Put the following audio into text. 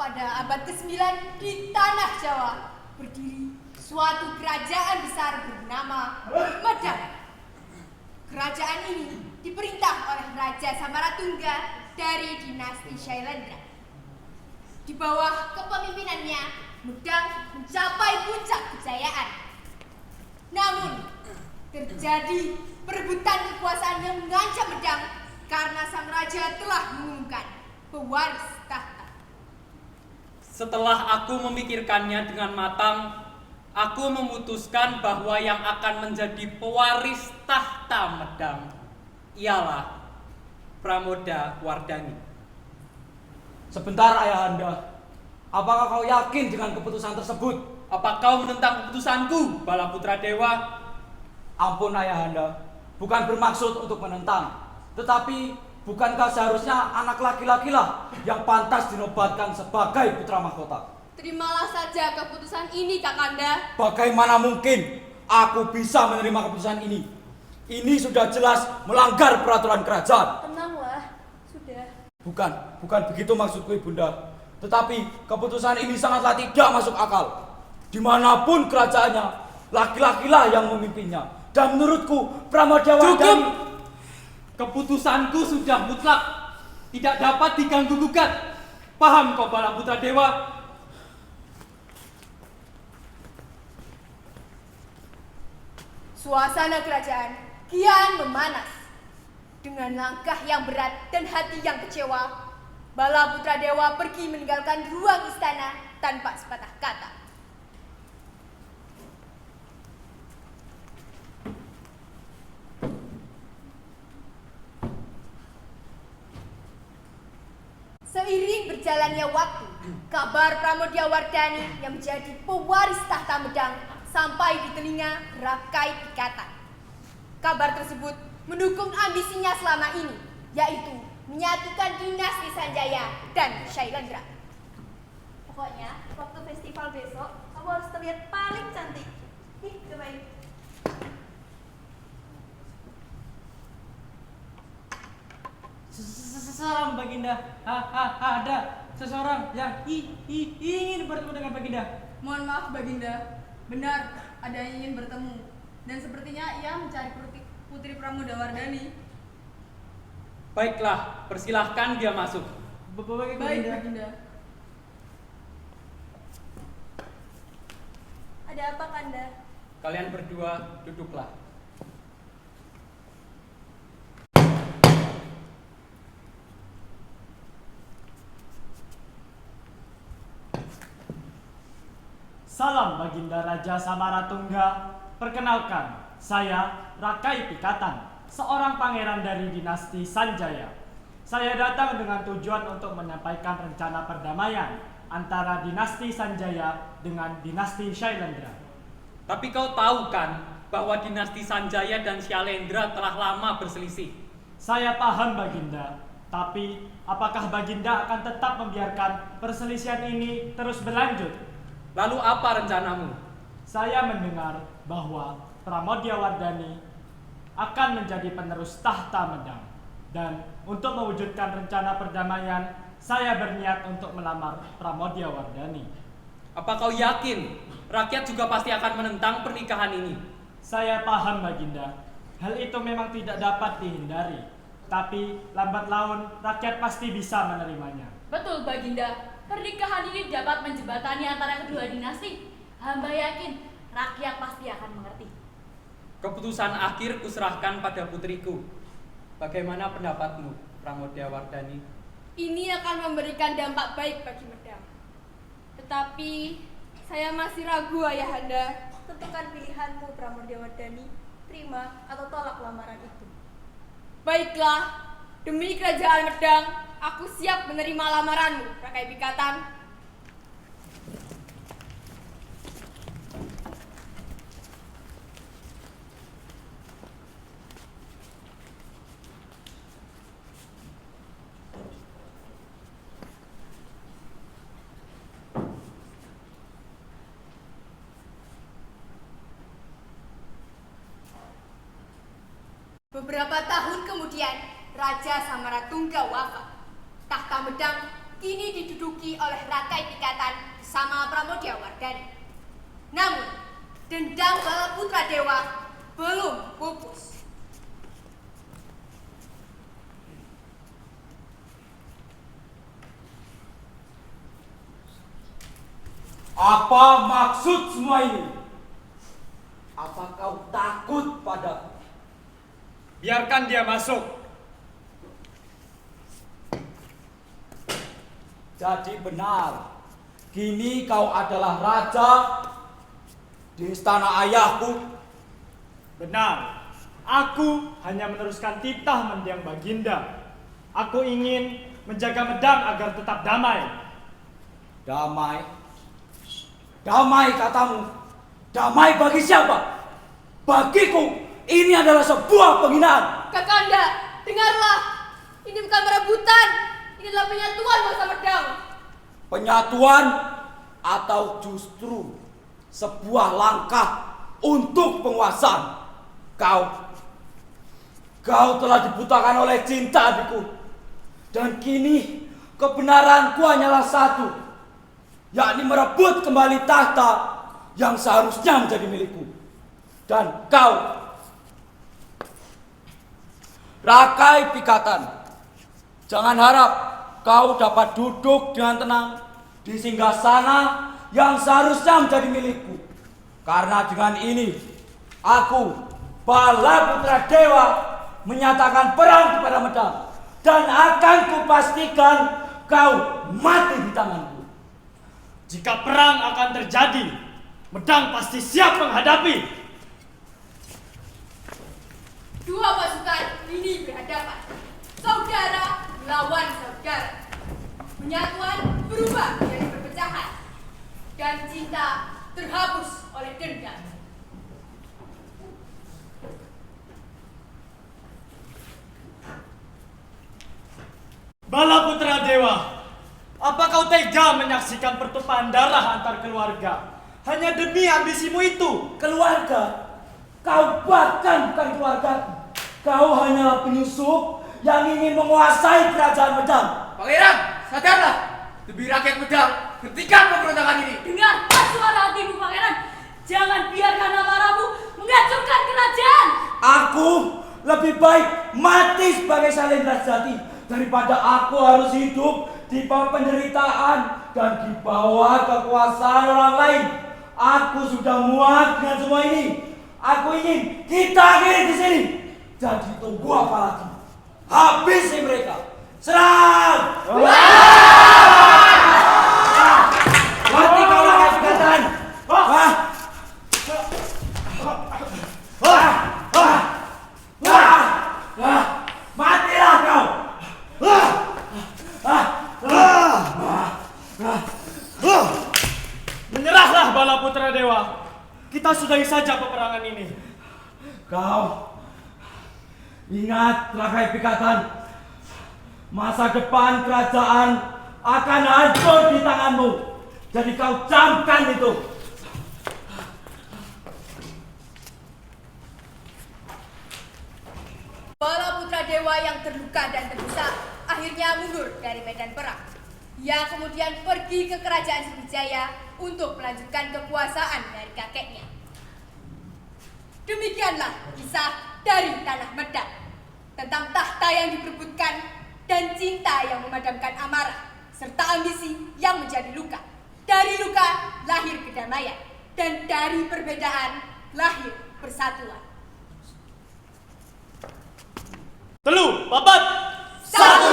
pada abad ke-9 di tanah Jawa berdiri suatu kerajaan besar bernama Medang. Kerajaan ini diperintah oleh Raja Samaratungga dari dinasti Shailendra. Di bawah kepemimpinannya, Medang mencapai puncak kejayaan. Namun, terjadi perebutan kekuasaan yang mengancam Medang karena sang raja telah mengumumkan pewaris tahta. Setelah aku memikirkannya dengan matang, aku memutuskan bahwa yang akan menjadi pewaris tahta Medang ialah Pramoda Wardani. Sebentar ayahanda, apakah kau yakin dengan keputusan tersebut? Apa kau menentang keputusanku, Balaputra Dewa? Ampun ayahanda, bukan bermaksud untuk menentang, tetapi bukankah seharusnya anak laki-laki lah yang pantas dinobatkan sebagai putra mahkota? Terimalah saja keputusan ini, Kakanda. Bagaimana mungkin aku bisa menerima keputusan ini? Ini sudah jelas melanggar peraturan kerajaan. Tenanglah, sudah. Bukan begitu maksudku ibunda. Tetapi keputusan ini sangatlah tidak masuk akal. Dimanapun kerajaannya, laki-laki lah yang memimpinnya. Dan menurutku Pramoda Wardani... Cukup! Keputusanku sudah mutlak, tidak dapat diganggu gugat. Paham kau, Balaputra Dewa? Suasana kerajaan kian memanas. Dengan langkah yang berat dan hati yang kecewa, Balaputra Dewa pergi meninggalkan ruang istana tanpa sepatah kata. Seiring berjalannya waktu, kabar Pramoda Wardani yang menjadi pewaris tahta Medang sampai di telinga Rakai Pikatan. Kabar tersebut mendukung ambisinya selama ini, yaitu menyatukan dinasti Sanjaya dan Shailendra. Pokoknya, waktu festival besok, kamu harus terlihat paling cantik. Ih, cobain. Salam Baginda. Ada seseorang yang ingin bertemu dengan Baginda. Mohon maaf Baginda, benar ada yang ingin bertemu dan sepertinya ia mencari Putri Pramoda Wardani. Baiklah, persilahkan dia masuk. Baik Baginda. Ada apa, Kanda? Kalian berdua duduklah. Salam Baginda Raja Samaratungga. Perkenalkan, saya Rakai Pikatan, seorang pangeran dari dinasti Sanjaya. Saya datang dengan tujuan untuk menyampaikan rencana perdamaian antara dinasti Sanjaya dengan dinasti Shailendra. Tapi kau tahu kan bahwa dinasti Sanjaya dan Shailendra telah lama berselisih. Saya paham Baginda, tapi apakah Baginda akan tetap membiarkan perselisihan ini terus berlanjut? Lalu apa rencanamu? Saya mendengar bahwa Pramoda Wardani akan menjadi penerus tahta Medang. Dan untuk mewujudkan rencana perdamaian, saya berniat untuk melamar Pramoda Wardani. Apa kau yakin rakyat juga pasti akan menentang pernikahan ini? Saya paham Baginda, hal itu memang tidak dapat dihindari. Tapi lambat laun rakyat pasti bisa menerimanya. Betul Baginda, pernikahan ini dapat menjembatani antara kedua dinasti. Hamba yakin rakyat pasti akan mengerti. Keputusan akhir kuserahkan pada putriku. Bagaimana pendapatmu, Pramoda Wardani? Ini akan memberikan dampak baik bagi Medang. Tetapi saya masih ragu, Ayahanda. Tentukan pilihanmu, Pramoda Wardani. Terima atau tolak lamaran itu. Baiklah, demi kerajaan Medang, aku siap menerima lamaranmu, Rakai Pikatan. Beberapa tahun kemudian, Raja Samaratungga wafat. Tahta Medang kini diduduki oleh Rakai Pikatan bersama Pramodawardhani. Namun, dendam Balaputra Dewa belum pupus. Apa maksud semua ini? Apa kau takut padaku? Biarkan dia masuk. Jadi benar, kini kau adalah raja di istana ayahku. Benar, aku hanya meneruskan titah mendiang Baginda. Aku ingin menjaga Medang agar tetap damai. Damai? Damai katamu? Damai bagi siapa? Bagiku, ini adalah sebuah penghinaan. Kakanda, dengarlah. Ini bukan perebutan. Ini adalah penyatuan bangsa Medang. Penyatuan atau justru sebuah langkah untuk penguasaan? Kau telah dibutakan oleh cinta adikku. Dan kini kebenaranku hanyalah satu, yakni merebut kembali tahta yang seharusnya menjadi milikku. Dan kau, Rakai Pikatan, jangan harap kau dapat duduk dengan tenang di singgasana yang seharusnya menjadi milikku. Karena dengan ini, aku, Balaputra Dewa, menyatakan perang kepada Medang. Dan akan kupastikan kau mati di tanganku. Jika perang akan terjadi, Medang pasti siap menghadapi. Dua pasukan ini berhadapan. Saudara melawan saudara. Penyatuan berubah menjadi perpecahan. Dan cinta terhapus oleh dendam. Balaputra Dewa, apa kau tega menyaksikan pertumpahan darah antar keluarga hanya demi ambisimu itu? Keluarga? Kau bahkan bukan keluargaku. Kau hanyalah penyusup yang ingin menguasai kerajaan Medang. Pangeran, sadarlah. Demi rakyat Medang, hentikan pemberontakan ini. Dengarkan suara hatimu, Pangeran. Jangan biarkan amarahmu menghancurkan kerajaan. Aku lebih baik mati sebagai Salendra sejati daripada aku harus hidup di bawah penderitaan dan di bawah kekuasaan orang lain. Aku sudah muak dengan semua ini. Aku ingin kita akhiri di sini. Jadi tunggu apa lagi? Habisi mereka. Serang! Mati kau Rakai Pikatan! Matilah kau! Menyerahlah Balaputra Dewa. Kita sudahi saja peperangan ini. Kau ingat Rakai Pikatan, masa depan kerajaan akan hancur di tanganmu. Jadi kau camkan itu. Balaputra Dewa yang terluka dan terdesak akhirnya mundur dari medan perang. Ia kemudian pergi ke kerajaan Sriwijaya untuk melanjutkan kekuasaan dari kakeknya. Demikianlah kisah dari Tanah Medang tentang tahta yang diperebutkan dan cinta yang memadamkan amarah serta ambisi yang menjadi luka. Dari luka lahir kedamaian dan dari perbedaan lahir persatuan. Telu, papat, Satu